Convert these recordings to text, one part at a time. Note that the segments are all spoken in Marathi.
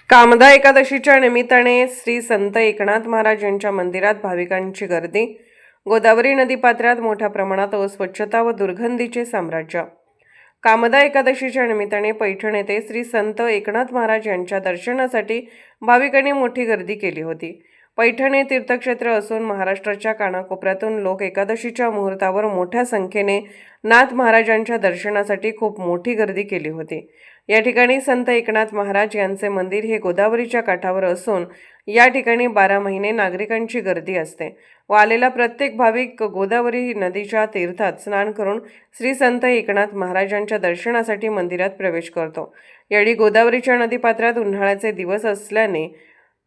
कामदा एकादशीच्या निमित्ताने श्री संत एकनाथ महाराज यांच्या मंदिरात भाविकांची गर्दी। गोदावरी नदीपात्रात मोठ्या प्रमाणात अस्वच्छता व दुर्गंधीचे साम्राज्य। कामदा एकादशीच्या निमित्ताने पैठण येथे श्री संत एकनाथ महाराज यांच्या दर्शनासाठी भाविकांनी मोठी गर्दी केली होती। पैठण हे तीर्थक्षेत्र असून महाराष्ट्राच्या कानाकोपऱ्यातून लोक एकादशीच्या मुहूर्तावर मोठ्या संख्येने नाथ महाराजांच्या दर्शनासाठी खूप मोठी गर्दी केली होती। या ठिकाणी संत एकनाथ महाराज यांचे मंदिर हे गोदावरीच्या काठावर असून या ठिकाणी 12 महिने नागरिकांची गर्दी असते व आलेला प्रत्येक भाविक गोदावरी नदीच्या तीर्थात स्नान करून श्री संत एकनाथ महाराजांच्या दर्शनासाठी मंदिरात प्रवेश करतो। यावेळी गोदावरीच्या नदीपात्रात उन्हाळ्याचे दिवस असल्याने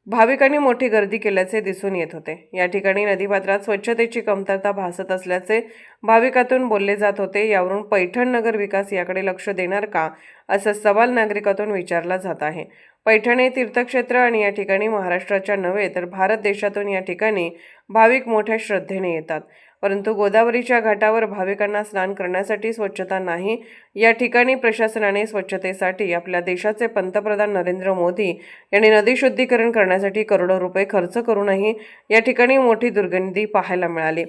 भाविकांनी मोठी गर्दी केल्याचे दिसून येत होते। या ठिकाणी नदीपात्रात स्वच्छतेची कमतरता भासत असल्याचे भाविकातून बोलले जात होते। यावरून पैठण नगर विकास याकडे लक्ष देणार का असा सवाल नागरिकातून विचारला जात आहे। पैठण हे तीर्थक्षेत्र आणि या ठिकाणी महाराष्ट्राच्या नव्हे तर भारत देशातून या ठिकाणी भाविक मोठ्या श्रद्धेने येतात, परंतु गोदावरीच्या घाटावर भाविकांना स्नान करण्यासाठी स्वच्छता नाही। या ठिकाणी प्रशासनाने स्वच्छतेसाठी आपल्या देशाचे पंतप्रधान नरेंद्र मोदी यांनी नदी शुद्धीकरण करण्यासाठी करोडो रुपये खर्च करूनही या ठिकाणी मोठी दुर्गंधी पाहायला मिळाली।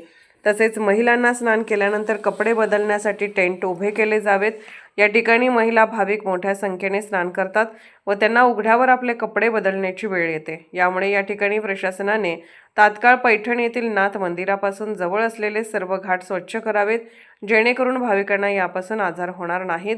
तसेच महिलांना स्नान केल्यानंतर कपडे बदलण्यासाठी टेंट उभे केले जावेत। या ठिकाणी महिला भाविक मोठ्या संख्येने स्नान करतात व त्यांना उघड्यावर आपले कपडे बदलण्याची वेळ येते। यामुळे या ठिकाणी प्रशासनाने तात्काळ पैठण येथील नाथ मंदिरापासून जवळ असलेले सर्व घाट स्वच्छ करावेत, जेणेकरून भाविकांना यापासून आजार होणार नाहीत।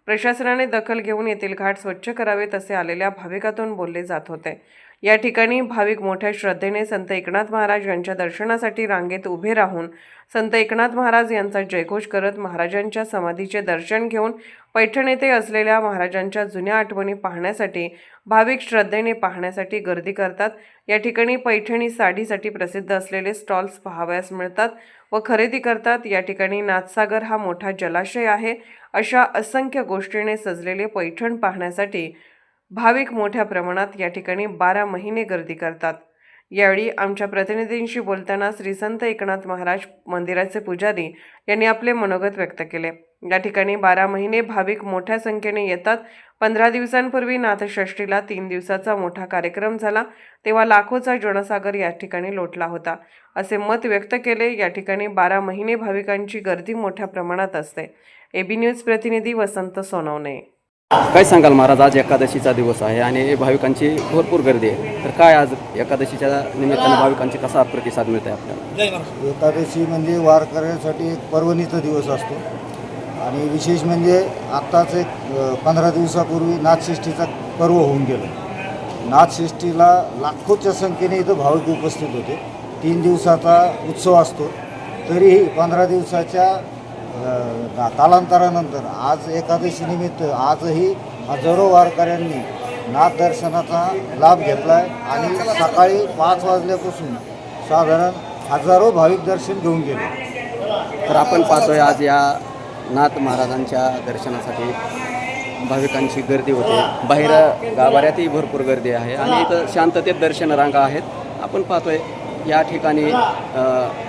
प्रशासनाने दखल घेऊन येथील घाट स्वच्छ करावेत असे आलेल्या भाविकातून बोलले जात होते। या ठिकाणी भाविक मोठ्या श्रद्धेने संत एकनाथ महाराज यांच्या दर्शनासाठी रांगेत उभे राहून संत एकनाथ महाराज यांचा जयघोष करत महाराजांच्या समाधीचे दर्शन घेऊन पैठण येथे असलेल्या महाराजांच्या जुन्या आठवणी पाहण्यासाठी भाविक श्रद्धेने पाहण्यासाठी गर्दी करतात। या ठिकाणी पैठणी साडीसाठी प्रसिद्ध असलेले स्टॉल्स पाहावयास मिळतात व खरेदी करतात। या ठिकाणी नाथसागर हा मोठा जलाशय आहे। अशा असंख्य गोष्टीने सजलेले पैठण पाहण्यासाठी भाविक मोठ्या प्रमाणात या ठिकाणी 12 महिने गर्दी करतात। यावेळी आमच्या प्रतिनिधींशी बोलताना श्री संत एकनाथ महाराज मंदिराचे पुजारी यांनी आपले मनोगत व्यक्त केले। या ठिकाणी 12 महिने भाविक मोठ्या संख्येने येतात। 15 दिवसांपूर्वी नाथषष्ठीला 3 दिवसाचा मोठा कार्यक्रम झाला, तेव्हा लाखोचा जनसागर या ठिकाणी लोटला होता असे मत व्यक्त केले। या ठिकाणी 12 महिने भाविकांची गर्दी मोठ्या प्रमाणात असते। एबी न्यूज प्रतिनिधी वसंत सोनवणे। काय सांगाल महाराज, आज एकादशीचा दिवस आहे आणि भाविकांची भरपूर गर्दी आहे, तर काय आज एकादशीच्या निमित्ताने भाविकांची कसा प्रतिसाद मिळत आहे आपल्याला? एकादशी म्हणजे वारकऱ्यांसाठी एक पर्वणीचा दिवस असतो आणि विशेष म्हणजे आत्ताच एक 15 दिवसापूर्वी नाथषष्ठीचा पर्व होऊन गेलं। नाथषष्ठीला लाखोच्या संख्येने इथं भाविक उपस्थित होते। 3 दिवसाचा उत्सव असतो, तरीही 15 दिवसाच्या कालांतरानंतर आज एकादशी निमित्त आजही हजारो वारकऱ्यांनी नाथ दर्शनाचा लाभ घेतला आहे आणि सकाळी 5 वाजल्यापासून साधारण हजारो भाविक दर्शन घेऊन गेले। तर आपण पाहतोय आज या नाथ महाराजांच्या दर्शनासाठी भाविकांची गर्दी होते। बाहेर गाभाऱ्यातही भरपूर गर्दी आहे आणि इथं शांततेत दर्शन रांगा आहेत। आपण पाहतोय या ठिकाणी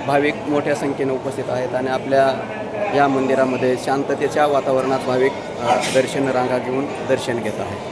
भाविक मोठ्या संख्येने उपस्थित आहेत आणि आपल्या या मंदिरामध्ये शांततेच्या वातावरणात भाविक दर्शन रांगा घेऊन दर्शन घेत आहेत।